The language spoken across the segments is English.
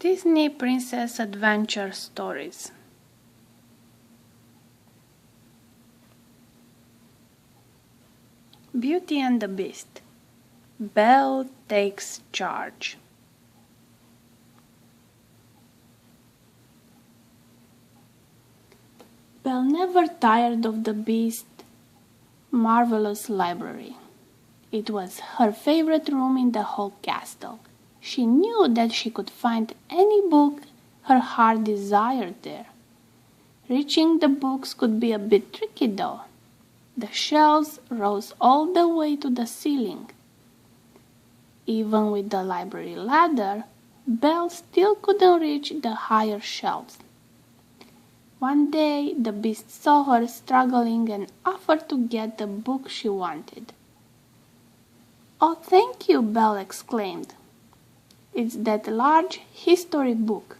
Disney Princess Adventure Stories. Beauty and the Beast. Belle takes charge. Belle never tired of the Beast's marvelous library. It was her favorite room in the whole castle. She knew that she could find any book her heart desired there. Reaching the books could be a bit tricky though. The shelves rose all the way to the ceiling. Even with the library ladder, Belle still couldn't reach the higher shelves. One day the Beast saw her struggling and offered to get the book she wanted. "Oh, thank you," Belle exclaimed. "It's that large history book.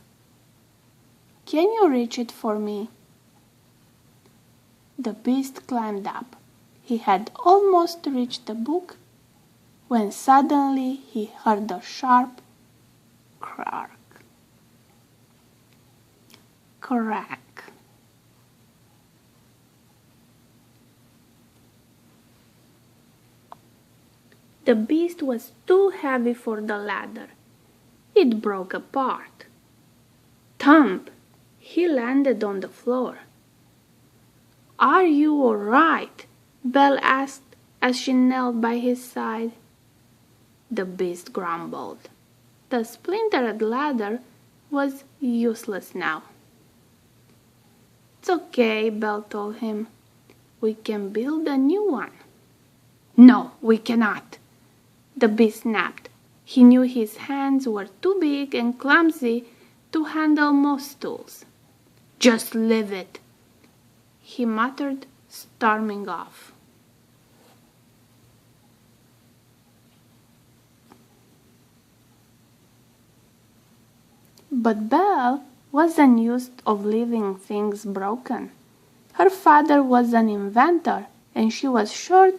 Can you reach it for me?" The Beast climbed up. He had almost reached the book when suddenly he heard a sharp crack. Crack. The Beast was too heavy for the ladder. It broke apart. Thump! He landed on the floor. "Are you all right?" Belle asked as she knelt by his side. The Beast grumbled. The splintered ladder was useless now. "It's okay," Belle told him. "We can build a new one." "No, we cannot," the Beast snapped. He knew his hands were too big and clumsy to handle most tools. "Just leave it," he muttered, storming off. But Belle wasn't used of leaving things broken. Her father was an inventor, and she was sure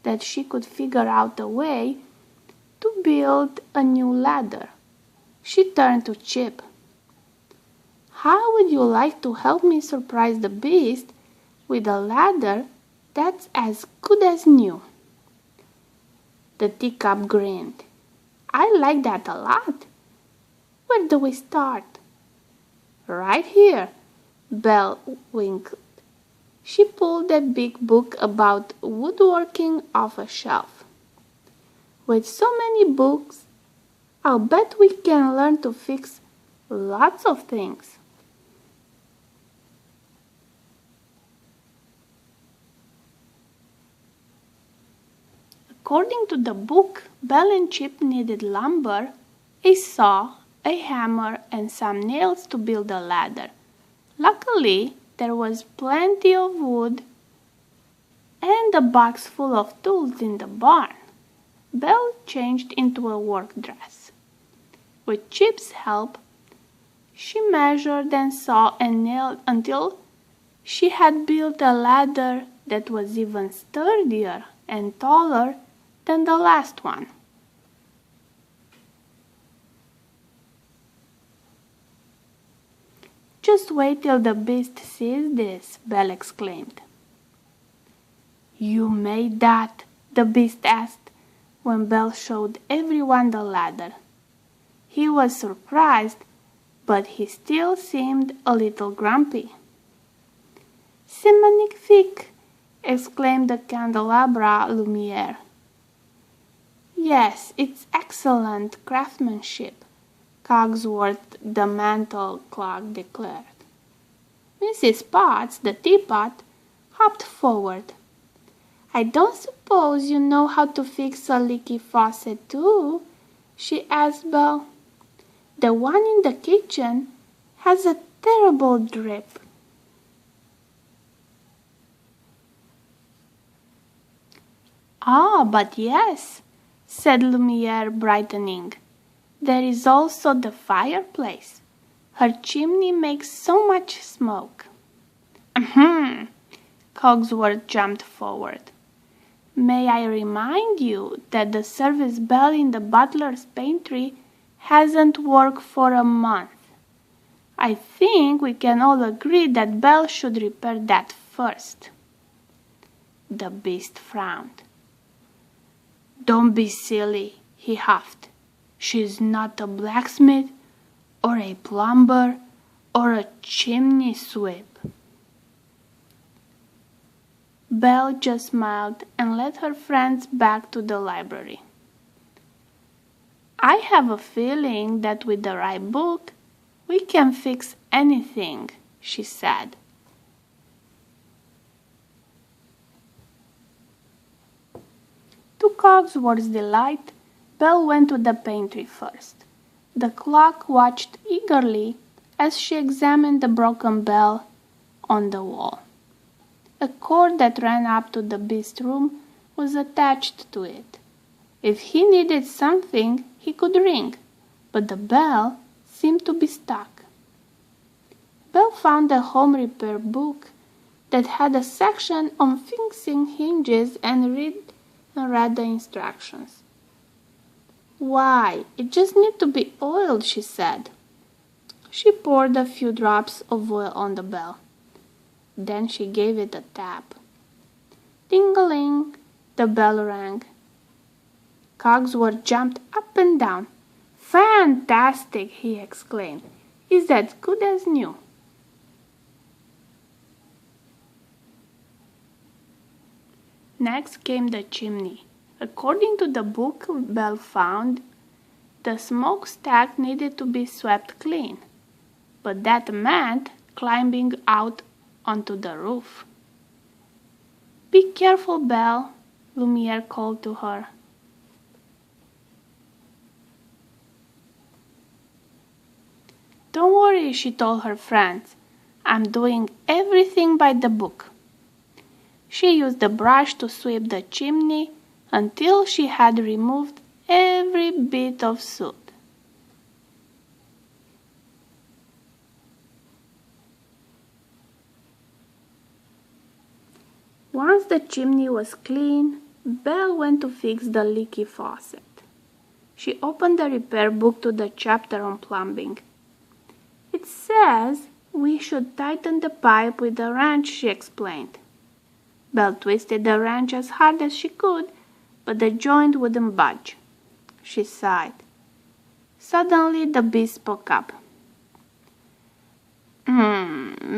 that she could figure out a way to build a new ladder. She turned to Chip. "How would you like to help me surprise the Beast with a ladder that's as good as new?" The teacup grinned. "I like that a lot. Where do we start?" "Right here," Belle winked. She pulled a big book about woodworking off a shelf. "With so many books, I'll bet we can learn to fix lots of things." According to the book, Belle and Chip needed lumber, a saw, a hammer, and some nails to build a ladder. Luckily, there was plenty of wood and a box full of tools in the barn. Belle changed into a work dress. With Chip's help, she measured and sawed and nailed until she had built a ladder that was even sturdier and taller than the last one. "Just wait till the Beast sees this," Belle exclaimed. "You made that?" the Beast asked when Belle showed everyone the ladder. He was surprised, but he still seemed a little grumpy. "C'est magnifique!" exclaimed the candelabra Lumiere. "Yes, it's excellent craftsmanship," Cogsworth the mantel clock declared. Mrs. Potts, the teapot, hopped forward. "I don't suppose you know how to fix a leaky faucet too?" she asked Belle. "The one in the kitchen has a terrible drip." "Ah, but yes," said Lumiere, brightening. "There is also the fireplace. Her chimney makes so much smoke." "Ahem!" Cogsworth jumped forward. "May I remind you that the service bell in the butler's pantry hasn't worked for a month. I think we can all agree that Belle should repair that first." The Beast frowned. "Don't be silly," he huffed. "She's not a blacksmith, or a plumber, or a chimney sweep." Belle just smiled and led her friends back to the library. "I have a feeling that with the right book, we can fix anything," she said. To Cogsworth's delight, Belle went to the pantry first. The clock watched eagerly as she examined the broken bell on the wall. A cord that ran up to the Beast's room was attached to it. If he needed something, he could ring, but the bell seemed to be stuck. Belle found a home repair book that had a section on fixing hinges and read the instructions. "Why, it just needs to be oiled," she said. She poured a few drops of oil on the bell. Then she gave it a tap. Ding-a-ling, the bell rang. Cogsworth jumped up and down. "Fantastic!" he exclaimed. "It's as good as new." Next came the chimney. According to the book Belle found, the smokestack needed to be swept clean, but that meant climbing out onto the roof. "Be careful, Belle," Lumiere called to her. "Don't worry," she told her friends. "I'm doing everything by the book." She used the brush to sweep the chimney until she had removed every bit of soot. Once the chimney was clean, Belle went to fix the leaky faucet. She opened the repair book to the chapter on plumbing. "It says we should tighten the pipe with a wrench," she explained. Belle twisted the wrench as hard as she could, but the joint wouldn't budge. She sighed. Suddenly the Beast spoke up.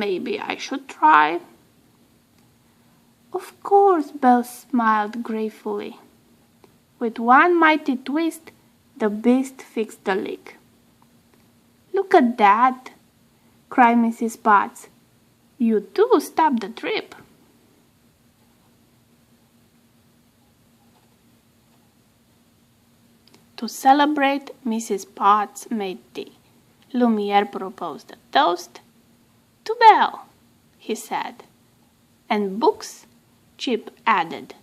Maybe I should try." "Of course," Belle smiled gratefully. With one mighty twist, the Beast fixed the leak. "Look at that!" cried Mrs. Potts. "You do stop the drip." To celebrate, Mrs. Potts made tea. Lumiere proposed a toast. "To Belle," he said. "And books," Chip added.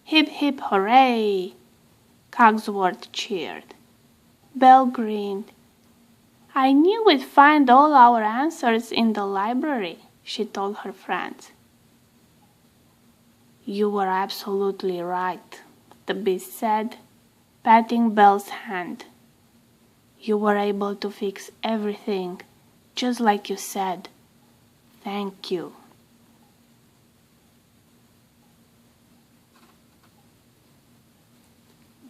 "Hip, hip, hooray!" Cogsworth cheered. Belle grinned. "I knew we'd find all our answers in the library," she told her friends. "You were absolutely right," the Beast said, patting Belle's hand. "You were able to fix everything, just like you said. Thank you."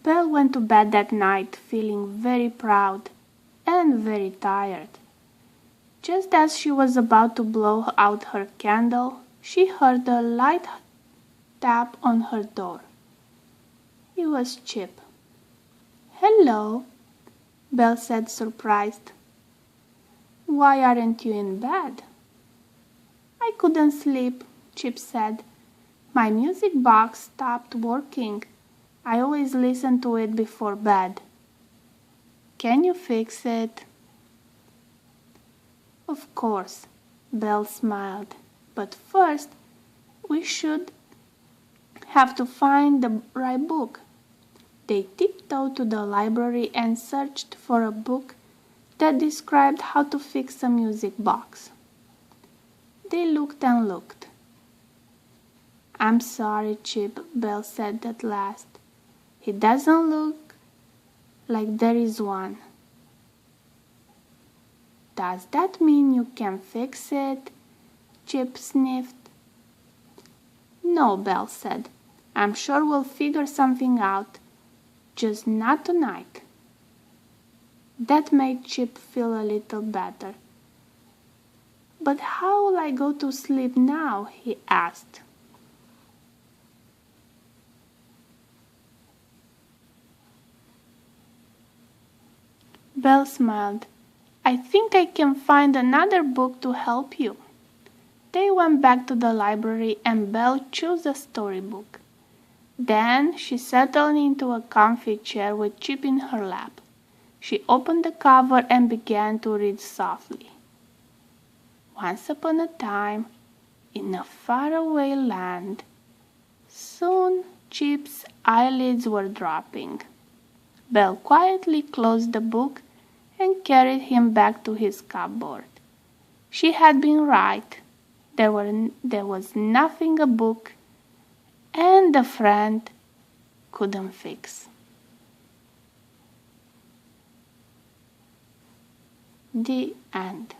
Belle went to bed that night feeling very proud and very tired. Just as she was about to blow out her candle, she heard a light tap on her door. It was Chip. "Hello," Belle said, surprised. "Why aren't you in bed?" "I couldn't sleep," Chip said. "My music box stopped working. I always listen to it before bed. Can you fix it?" "Of course," Belle smiled. "But first, we should have to find the right book." They tiptoed to the library and searched for a book that described how to fix a music box. They looked and looked. "I'm sorry, Chip," Belle said at last. "It doesn't look like there is one." Does that mean you can fix it? Chip sniffed. No, Belle said. I'm sure we'll figure something out. Just not tonight. That made Chip feel a little better. But how will I go to sleep now? He asked. Belle smiled. I think I can find another book to help you. They went back to the library and Belle chose a storybook. Then she settled into a comfy chair with Chip in her lap. She opened the cover and began to read softly. Once upon a time, in a faraway land, soon Chip's eyelids were dropping. Belle quietly closed the book and carried him back to his cupboard. She had been right. There was nothing a book and a friend couldn't fix. The end.